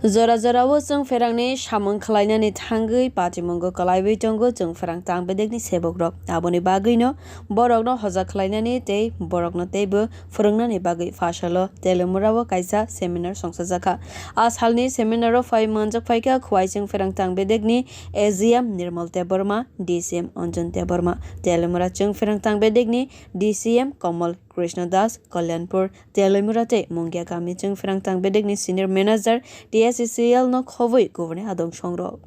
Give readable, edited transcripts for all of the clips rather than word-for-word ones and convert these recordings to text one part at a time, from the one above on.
Zora Zorawo Chwngpherengni samung khlainani thangui patimungo kalaibai tongo Chwngphereng tangbedekni sebukrok aboni bagwino borokno hojak khlainani tei borokno teibo phwrwngnani bagwi phasalo Teliamura kaisa seminar songchajakha. A salni seminaro phai manjak phaika khwai Chwngphereng tangbedekni AGM Nirmal Deborma DCM Anjan Deborma Teliamura Chwngphereng tangbedekni DCM Kamal Krishna Das Kalyanpur Teliamura tei Mungya Gami Chwngphereng tangbedekni senior manager TSCL no khoboi gubani adong songrok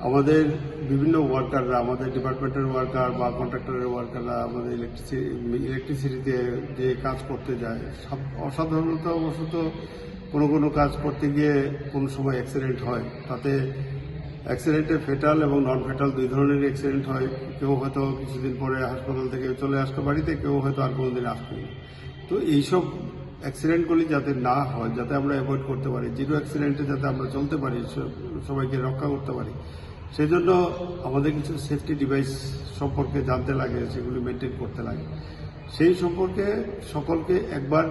আমাদের বিভিন্ন ওয়ার্কাররা আমাদের ডিপার্টমেন্টের worker বা কন্ট্রাক্টরের ওয়ার্কাররা আমাদের ইলেকট্রিসিটিতে যে কাজ করতে যায় অসাধারণতাবশত কোনো কাজ করতে গিয়ে কোনো সময় অ্যাক্সিডেন্ট হয় তাতে অ্যাক্সিডেন্টে ফেটাল এবং নন ফেটাল দুই ধরনের অ্যাক্সিডেন্ট হয় কেউ হয়তো কিছুদিন পরে হাসপাতাল থেকে চলে আসতো বাড়িতে কেউ হয়তো আর কোনোদিন আসতো না তো এইসব অ্যাক্সিডেন্টগুলি যাতে না হয় যাতে আমরা অ্যাভয়েড করতে পারি জিরো অ্যাক্সিডেন্টে যাতে আমরা চলতে পারি সবাইকে রক্ষা করতে পারি সেই জন্য আমাদের কিছু সেফটি ডিভাইস সম্পর্কে জানতে লাগে সেগুলি মেনটেন করতে লাগে সেই সম্পর্কে সকলকে একবার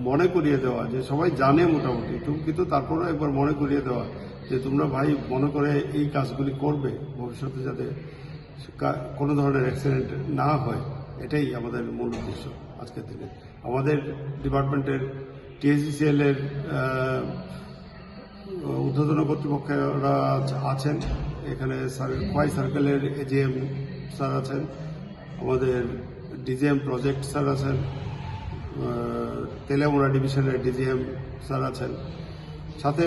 মনে করিয়ে দেওয়া যে সবাই জানে মোটামুটি কিন্তু তারপরেও একবার মনে করিয়ে দেওয়া যে তোমরা ভাই মনে করে এই কাজগুলি করবে ভবিষ্যতে যাতে কোনো ধরনের অ্যাক্সিডেন্ট না হয় এটাই আমাদের মূল উদ্দেশ্য আজকের দিনে আমাদের ডিপার্টমেন্টের TSCL এর ঊর্ধ্বতন কর্তৃপক্ষরা আছেন এখানে খোয়াই সার্কেলের AGM স্যার আছেন আমাদের DGM প্রজেক্ট স্যার আছেন তেলিয়ামুরা ডিভিশনের DGM স্যার আছেন সাথে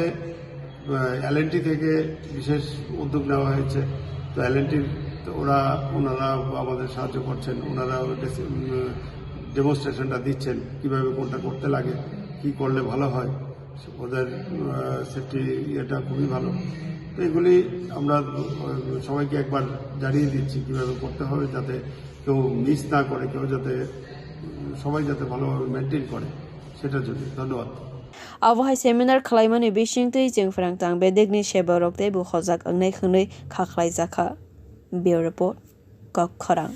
L&T থেকে বিশেষ উদ্যোগ নেওয়া হয়েছে তো L&Tর ওনারা আমাদের সাহায্য করছেন ওনারা ডেমনস্ট্রেশনটা দিচ্ছেন কিভাবে কোনটা করতে লাগে কি করলে ভালো হয় ওদের সেফটি ইয়েটা খুবই ভালো তো এগুলি আমরা সবাইকে একবার জানিয়ে দিচ্ছি কিভাবে করতে হবে যাতে কেউ মিস না করে কেউ যাতে সবাই যাতে ভালোভাবে মেনটেন করে সেটার জন্য ধন্যবাদ Awahai seminar khlaimani bisingtwi Chwngphereng tangbedekni seborok tei bo hojak wngnai khwnwi khaklaijakha. Bureau report Chwngphereng.